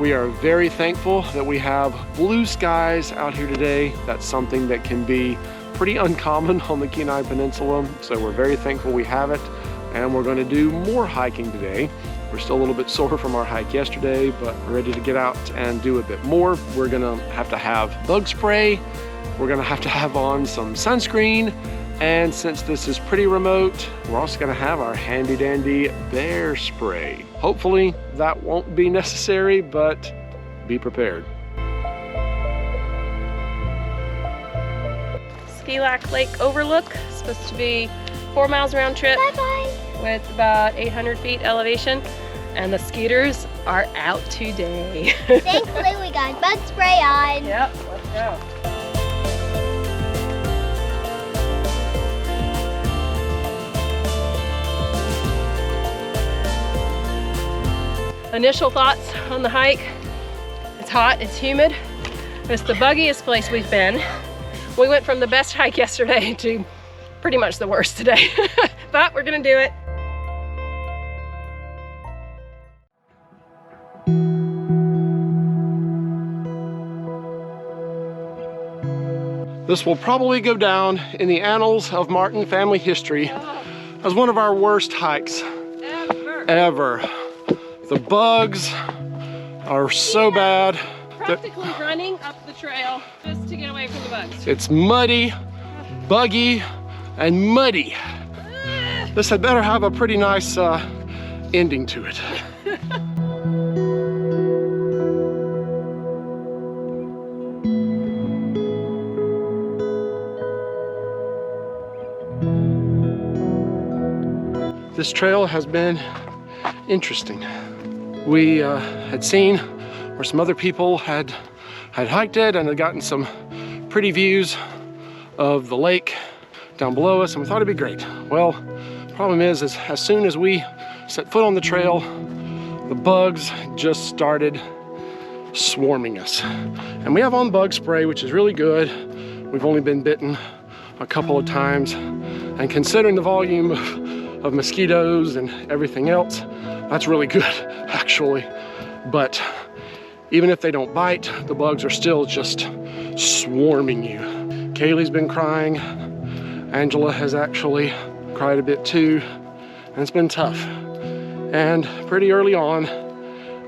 We are very thankful that we have blue skies out here today. That's something that can be pretty uncommon on the Kenai Peninsula, so we're very thankful we have it. And we're going to do more hiking today. We're still a little bit sore from our hike yesterday, but we're ready to get out and do a bit more. We're gonna have to have bug spray. We're gonna have to have on some sunscreen. And since this is pretty remote, we're also gonna have our handy dandy bear spray. Hopefully that won't be necessary, but be prepared. Skilak Lake overlook, supposed to be 4 miles round trip. Bye-bye. With about 800 feet elevation, and the skeeters are out today. Thankfully we got bug spray on. Yep, let's go. Initial thoughts on the hike. It's hot, it's humid. It's the buggiest place we've been. We went from the best hike yesterday to pretty much the worst today, but we're gonna do it. This will probably go down in the annals of Martin family history as one of our worst hikes ever. The bugs are so bad. Practically running up the trail just to get away from the bugs. It's muddy, buggy, and muddy. This had better have a pretty nice ending to it. This trail has been interesting. We had seen where some other people had hiked it and had gotten some pretty views of the lake down below us, and we thought it'd be great. Well, the problem is as soon as we set foot on the trail, the bugs just started swarming us. And we have on bug spray, which is really good. We've only been bitten a couple of times, and considering the volume of mosquitoes and everything else, that's really good, actually. But even if they don't bite, the bugs are still just swarming you. Kaylee's been crying. Angela has actually cried a bit too, and it's been tough. And pretty early on,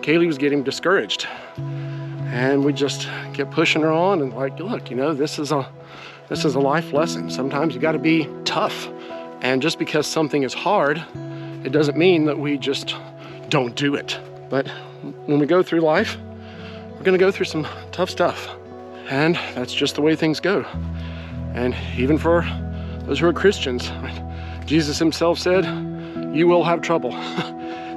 Kaylee was getting discouraged. And we just kept pushing her on and like, look, you know, this is a life lesson. Sometimes you gotta be tough. And just because something is hard, it doesn't mean that we just don't do it. But when we go through life, we're gonna go through some tough stuff. And that's just the way things go. And even for those who are Christians, Jesus himself said, you will have trouble.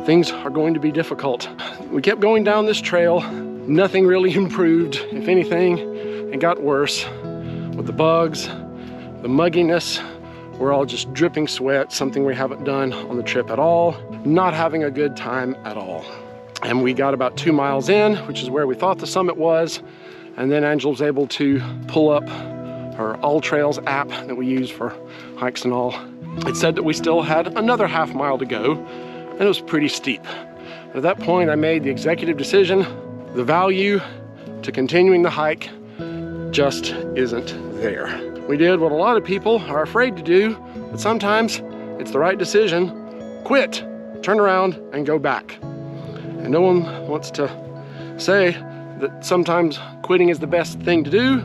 Things are going to be difficult. We kept going down this trail. Nothing really improved. If anything, it got worse with the bugs, the mugginess. We're all just dripping sweat, something we haven't done on the trip at all. Not having a good time at all. And we got about 2 miles in, which is where we thought the summit was. And then Angela was able to pull up her All Trails app that we use for hikes and all. It said that we still had another half mile to go, and it was pretty steep. At that point, I made the executive decision. The value to continuing the hike just isn't there. We did what a lot of people are afraid to do, but sometimes it's the right decision. Quit, turn around, and go back. And no one wants to say that sometimes quitting is the best thing to do,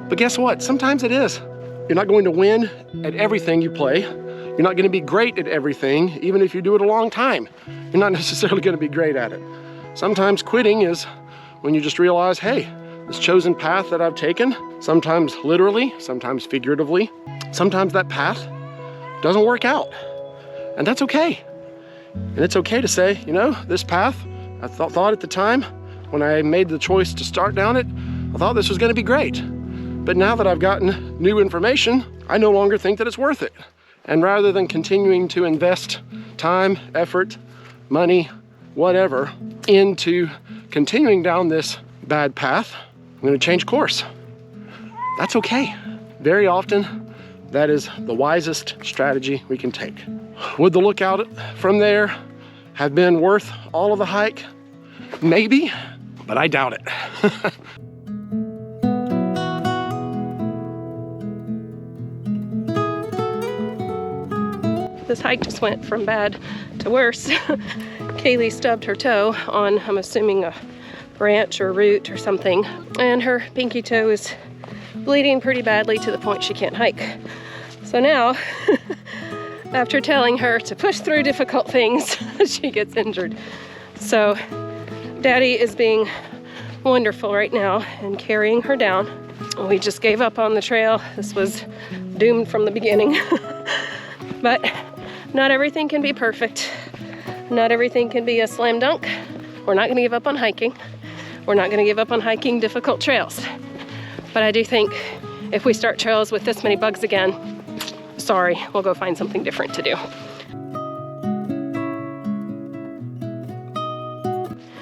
but guess what? Sometimes it is. You're not going to win at everything you play. You're not going to be great at everything, even if you do it a long time. You're not necessarily going to be great at it. Sometimes quitting is when you just realize, hey, this chosen path that I've taken, sometimes literally, sometimes figuratively, sometimes that path doesn't work out. And that's okay. And it's okay to say, you know, this path, I thought at the time when I made the choice to start down it, I thought this was going to be great. But now that I've gotten new information, I no longer think that it's worth it. And rather than continuing to invest time, effort, money, whatever, into continuing down this bad path, I'm going to change course. That's okay. Very often, that is the wisest strategy we can take. Would the lookout from there have been worth all of the hike? Maybe, but I doubt it. This hike just went from bad to worse. Kaylee stubbed her toe on, I'm assuming, a branch or root or something, and her pinky toe is bleeding pretty badly to the point she can't hike. So now, after telling her to push through difficult things, she gets injured. So Daddy is being wonderful right now and carrying her down. We just gave up on the trail. This was doomed from the beginning. But not everything can be perfect. Not everything can be a slam dunk. We're not gonna give up on hiking. We're not gonna give up on hiking difficult trails. But I do think if we start trails with this many bugs again, sorry, we'll go find something different to do.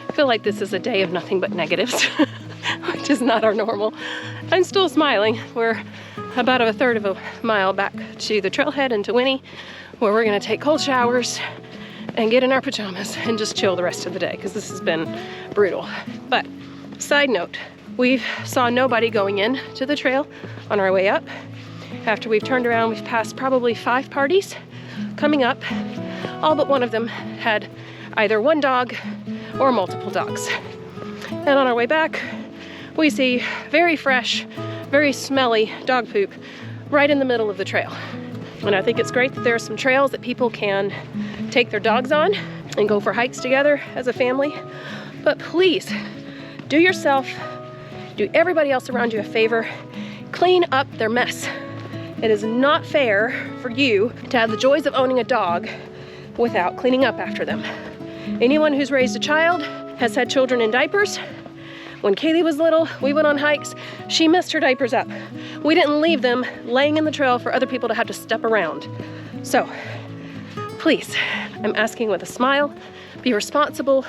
I feel like this is a day of nothing but negatives, which is not our normal. I'm still smiling. We're about a third of a mile back to the trailhead and to Winnie, where we're gonna take cold showers and get in our pajamas and just chill the rest of the day, because this has been brutal. But side note, we saw nobody going in to the trail on our way up. After we've turned around, we've passed probably 5 parties coming up. All but one of them had either one dog or multiple dogs. And on our way back, we see very fresh, very smelly dog poop right in the middle of the trail. And I think it's great that there are some trails that people can take their dogs on and go for hikes together as a family. But please, do yourself, do everybody else around you a favor, clean up their mess. It is not fair for you to have the joys of owning a dog without cleaning up after them. Anyone who's raised a child has had children in diapers. When Kaylee was little, we went on hikes. She messed her diapers up. We didn't leave them laying in the trail for other people to have to step around. So, please, I'm asking with a smile, be responsible,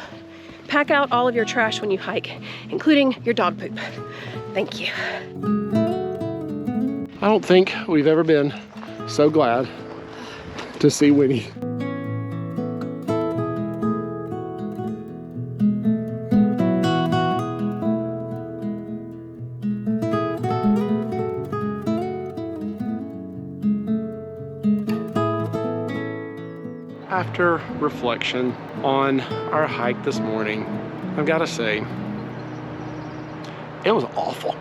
pack out all of your trash when you hike, including your dog poop. Thank you. I don't think we've ever been so glad to see Winnie. After reflection on our hike this morning, I've got to say, it was awful.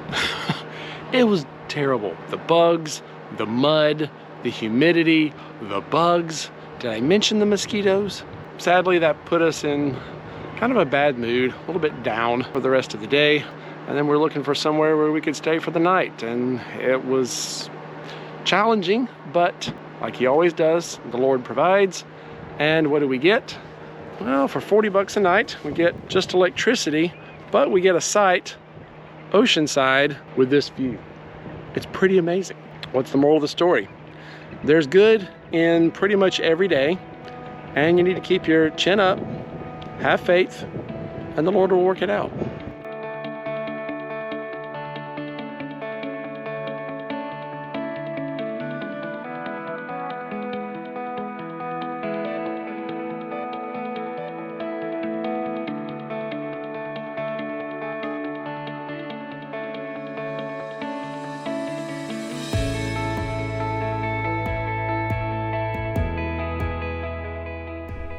It was terrible. The bugs, the mud, the humidity, the bugs. Did I mention the mosquitoes? Sadly, that put us in kind of a bad mood, a little bit down for the rest of the day. And then we're looking for somewhere where we could stay for the night. And it was challenging, but like he always does, the Lord provides. And what do we get? Well, for 40 bucks a night, we get just electricity, but we get a site oceanside with this view. It's pretty amazing. What's the moral of the story? There's good in pretty much every day, and you need to keep your chin up, have faith, and the Lord will work it out.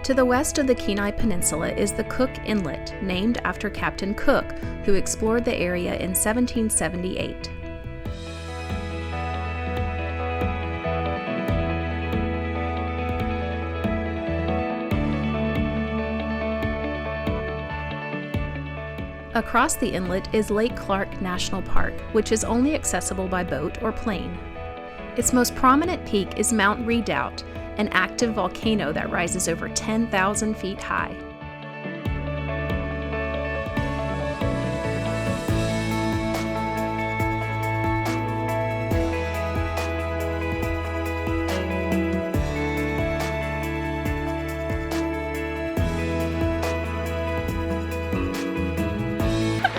To the west of the Kenai Peninsula is the Cook Inlet, named after Captain Cook, who explored the area in 1778. Across the inlet is Lake Clark National Park, which is only accessible by boat or plane. Its most prominent peak is Mount Redoubt, an active volcano that rises over 10,000 feet high.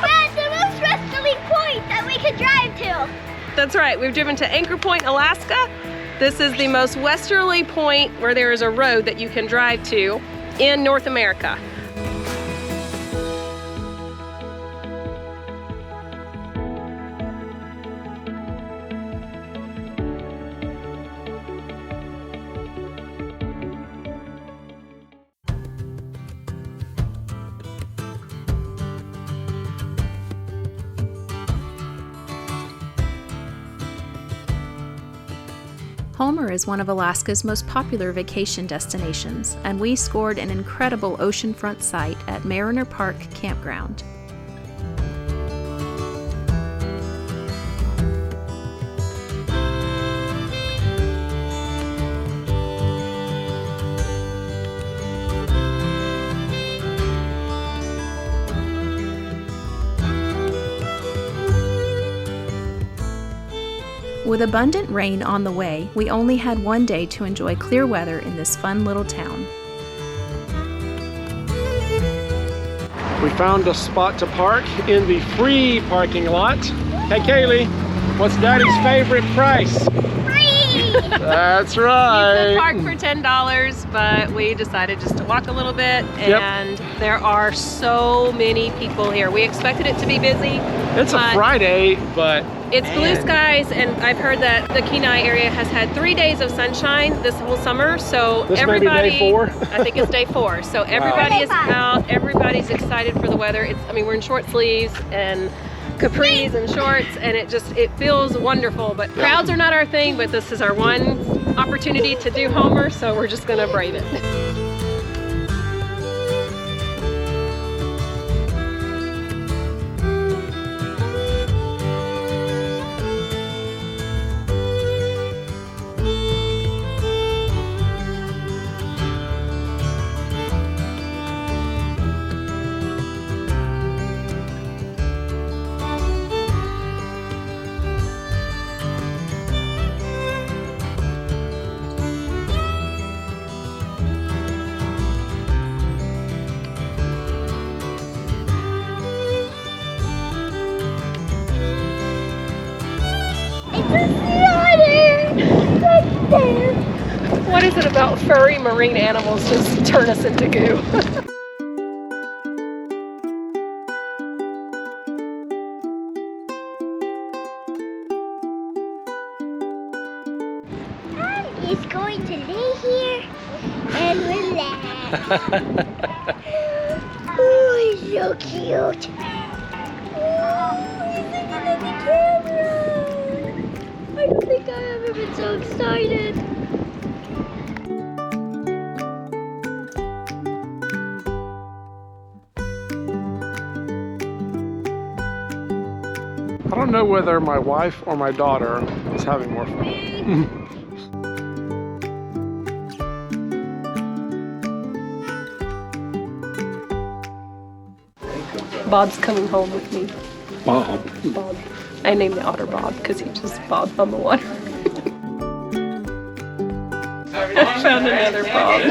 That's the most westerly point that we could drive to. That's right, we've driven to Anchor Point, Alaska. This is the most westerly point where there is a road that you can drive to in North America. Homer is one of Alaska's most popular vacation destinations, and we scored an incredible oceanfront site at Mariner Park Campground. With abundant rain on the way, we only had one day to enjoy clear weather in this fun little town. We found a spot to park in the free parking lot. Hey Kaylee, what's Daddy's favorite price? Free! That's You right. could park for $10, but we decided just to walk a little bit, and there are so many people here. We expected it to be busy. It's a Friday, but it's blue skies, and I've heard that the Kenai area has had 3 days of sunshine this whole summer, so this everybody, may be day 4? I think it's day 4, so everybody is out, everybody's excited for the weather. I mean, we're in short sleeves and capris and shorts, and it feels wonderful, but crowds are not our thing, but this is our one opportunity to do Homer, so we're just gonna brave it. What is it about furry marine animals just turn us into goo? He's going to lay here and relax. Oh, he's so cute. Oh, he's looking at the camera. I don't think I've ever been so excited. I don't know whether my wife or my daughter is having more fun. Bob's coming home with me. Bob. Bob. I named the otter Bob because he just bobbed on the water. I found another Bob.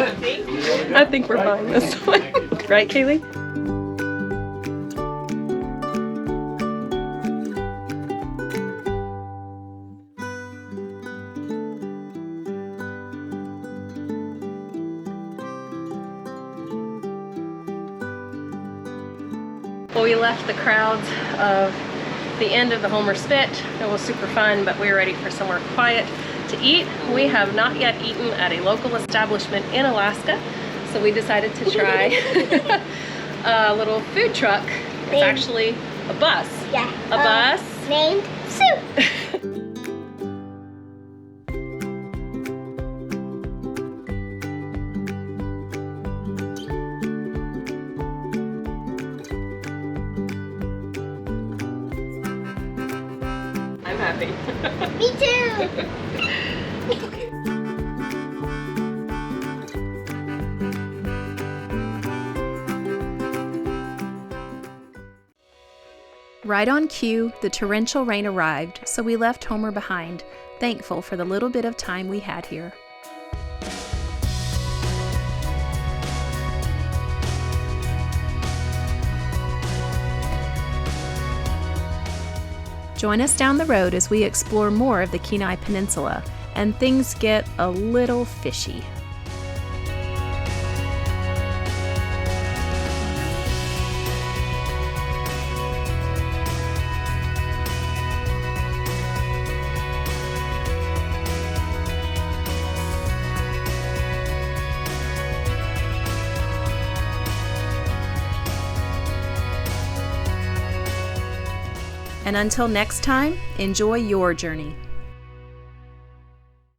I think we're buying this one. Right, Kaylee? Well, we left the crowds of the end of the Homer Spit. It was super fun, but we were ready for somewhere quiet to eat. We have not yet eaten at a local establishment in Alaska, so we decided to try a little food truck. It's actually a bus. Yeah. A bus. Named Soup. I'm happy. Me too. Right on cue, the torrential rain arrived, so we left Homer behind, thankful for the little bit of time we had here. Join us down the road as we explore more of the Kenai Peninsula, and things get a little fishy. And until next time, enjoy your journey.